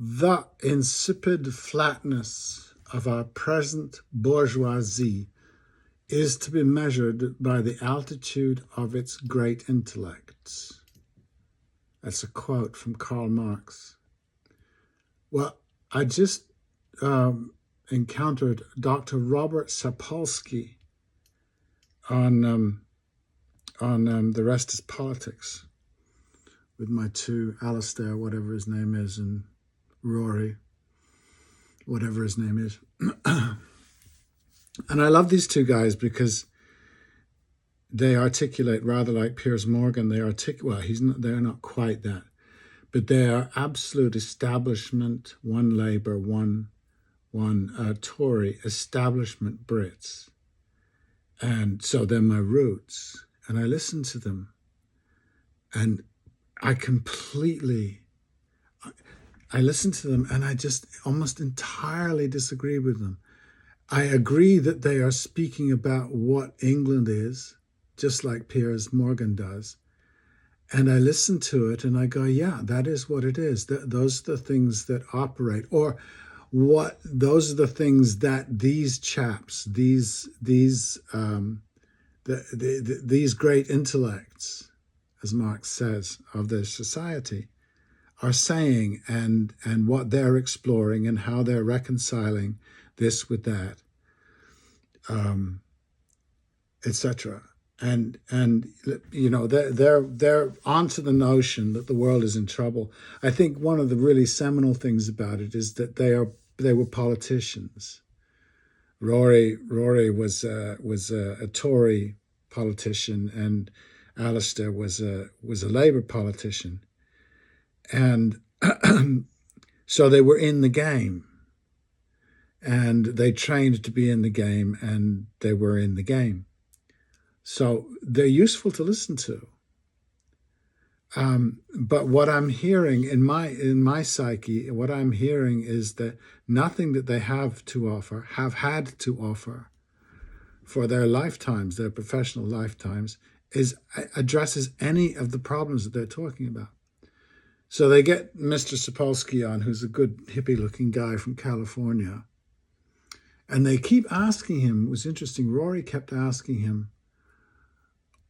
The insipid flatness of our present bourgeoisie is to be measured by the altitude of its great intellects. That's a quote from Karl Marx. Well, I just encountered Dr. Robert Sapolsky on The Rest is Politics with my two, Alistair, whatever his name is, and Rory, whatever his name is. And I love these two guys because they articulate rather like Piers Morgan. They're not quite that, but they are absolute establishment, one Labour, one Tory establishment Brits. And so they're my roots. And I listen to them and I listen to them and I just almost entirely disagree with them. I agree that they are speaking about what England is, just like Piers Morgan does. And I listen to it and I go, yeah, that is what it is. Those are the things that operate, or those are the things that these chaps, these great intellects, as Marx says, of their society, are saying, and what they're exploring and how they're reconciling this with that, etc. And you know, they're onto the notion that the world is in trouble. I think one of the really seminal things about it is that they were politicians. Rory was a Tory politician, and Alistair was a Labour politician, and so they were in the game. And they trained to be in the game, and they were in the game. So they're useful to listen to. But what I'm hearing in my psyche, what I'm hearing is that nothing that they have had to offer for their lifetimes, their professional lifetimes, addresses any of the problems that they're talking about. So they get Mr. Sapolsky on, who's a good hippie-looking guy from California. And they keep asking him, it was interesting, Rory kept asking him,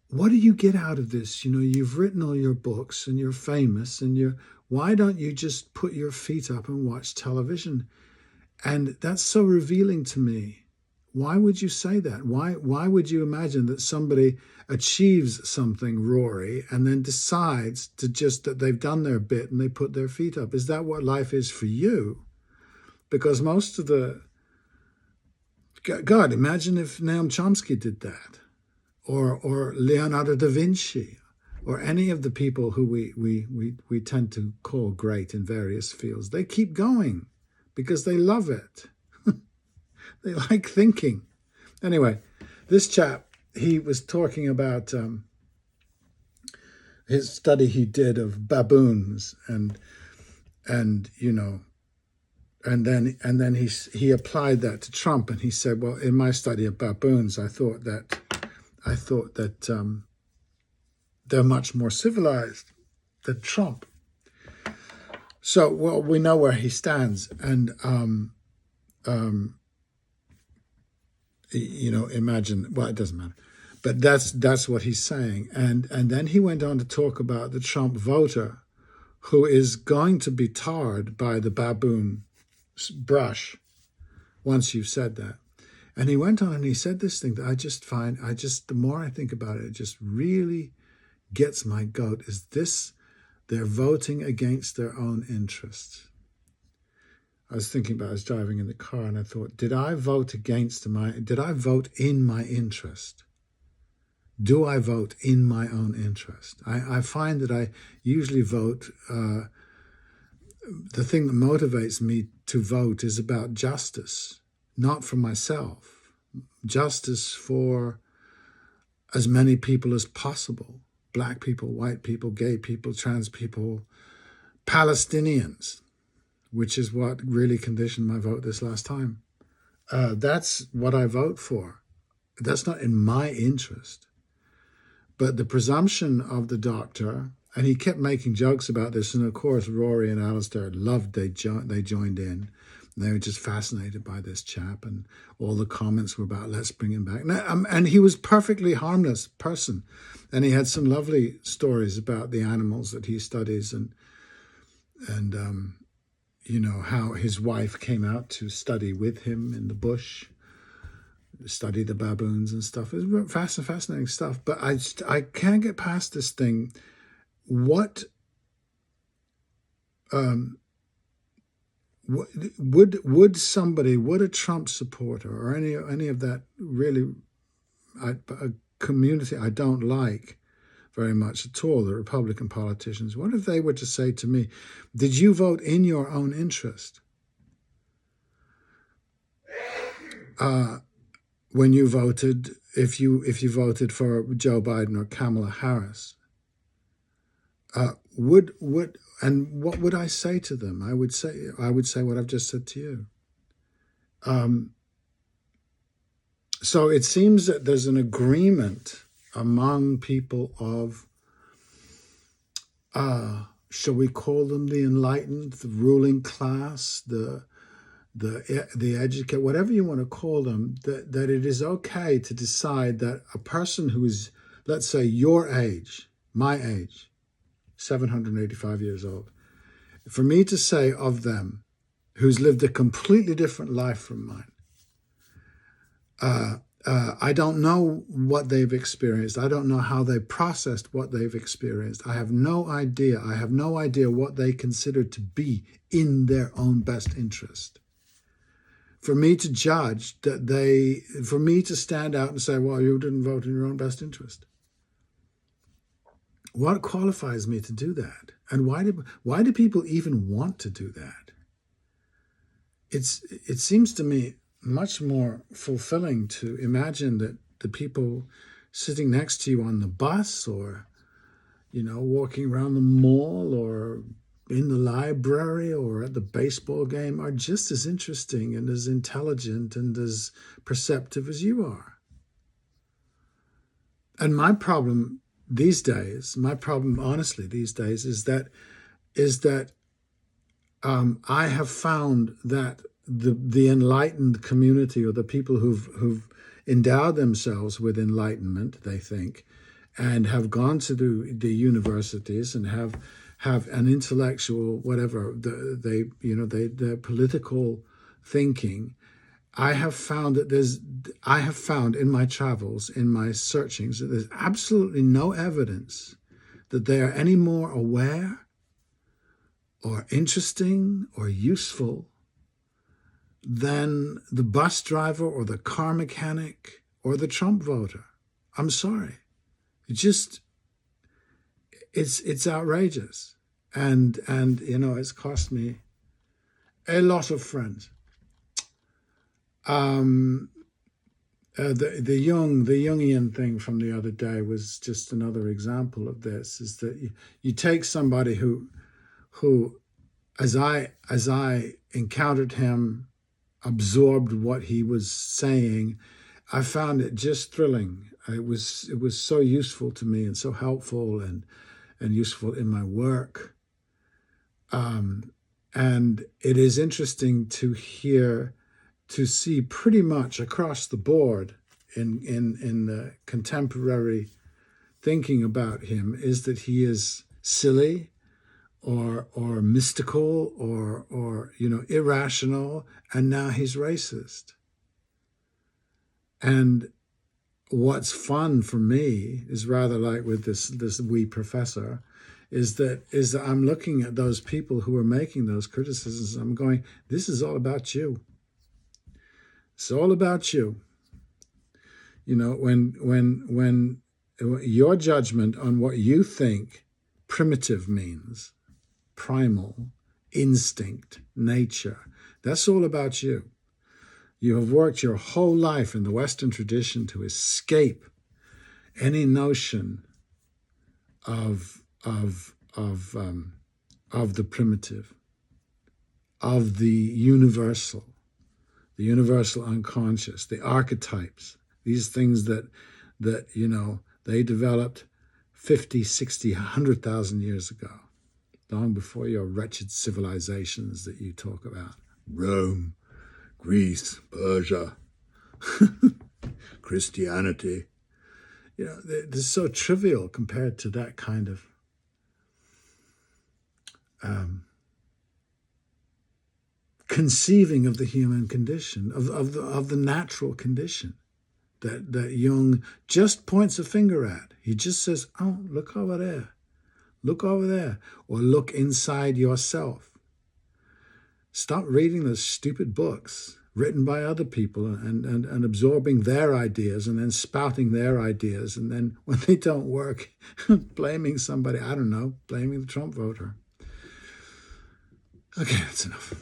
what do you get out of this? You know, you've written all your books and you're famous, and why don't you just put your feet up and watch television? And that's so revealing to me. Why would you say that? Why would you imagine that somebody achieves something, Rory, and then decides to that they've done their bit and they put their feet up? Is that what life is for you? Because most of God, imagine if Noam Chomsky did that, or Leonardo da Vinci, or any of the people who we tend to call great in various fields. They keep going because they love it. They like thinking. Anyway, this chap, he was talking about his study he did of baboons, and you know. And then he applied that to Trump, and he said, well, in my study of baboons, I thought that they're much more civilized than Trump. So, well, we know where he stands, and you know, imagine. Well, it doesn't matter, but that's what he's saying. And then he went on to talk about the Trump voter, who is going to be tarred by the baboon brush once you've said that. And he went on and he said this thing that the more I think about it, it just really gets my goat, is this: they're voting against their own interests. I was driving in the car and I thought, did I vote in my interest? Do I vote in my own interest? I find that I usually vote, the thing that motivates me to vote is about justice, not for myself. Justice for as many people as possible. Black people, white people, gay people, trans people, Palestinians, which is what really conditioned my vote this last time. That's what I vote for. That's not in my interest. But the presumption of the doctor And he kept making jokes about this. And of course, Rory and Alistair loved, they joined in. They were just fascinated by this chap. And all the comments were about, let's bring him back. And he was perfectly harmless person. And he had some lovely stories about the animals that he studies and how his wife came out to study with him in the bush, study the baboons and stuff. It was fascinating stuff. But I can't get past this thing. What would a Trump supporter or any of that really a community I don't like very much at all, the Republican politicians, what if they were to say to me, did you vote in your own interest when you voted, if you voted for Joe Biden or Kamala Harris? And what would I say to them? I would say what I've just said to you. So it seems that there's an agreement among people of, shall we call them the enlightened, the ruling class, the educated, whatever you want to call them, that it is okay to decide that a person who is, let's say, your age, my age, 785 years old, for me to say of them, who's lived a completely different life from mine, I don't know what they've experienced. I don't know how they processed what they've experienced. I have no idea. I have no idea what they consider to be in their own best interest. For me to judge for me to stand out and say, well, you didn't vote in your own best interest. What qualifies me to do that? And why do people even want to do that? It seems to me much more fulfilling to imagine that the people sitting next to you on the bus or, walking around the mall or in the library or at the baseball game are just as interesting and as intelligent and as perceptive as you are. And my problem honestly these days is that I have found that the enlightened community, or the people who've endowed themselves with enlightenment, they think, and have gone to the universities and have an intellectual whatever their political thinking. I have found in my travels, in my searchings, that there's absolutely no evidence that they are any more aware or interesting or useful than the bus driver or the car mechanic or the Trump voter. I'm sorry. It's outrageous. And it's cost me a lot of friends. The Jungian thing from the other day was just another example of this, is that you take somebody who as I encountered him, absorbed what he was saying, I found it just thrilling. It was so useful to me and so helpful and useful in my work. And it is interesting to see pretty much across the board in the contemporary thinking about him, is that he is silly or mystical or irrational, and now he's racist. And what's fun for me is rather like with this wee professor, is that I'm looking at those people who are making those criticisms. I'm going, this is all about you. It's all about you. When your judgment on what you think primitive means, primal, instinct, nature, that's all about you. You have worked your whole life in the Western tradition to escape any notion of the primitive, of the universal unconscious, the archetypes, these things that they developed 50, 60, 100,000 years ago, long before your wretched civilizations that you talk about. Rome, Greece, Persia, Christianity. You know, this is so trivial compared to that kind of conceiving of the human condition, of the natural condition that Jung just points a finger at. He just says, oh, look over there. Look over there. Or look inside yourself. Stop reading those stupid books written by other people and absorbing their ideas and then spouting their ideas. And then when they don't work, blaming somebody, I don't know, blaming the Trump voter. Okay, that's enough.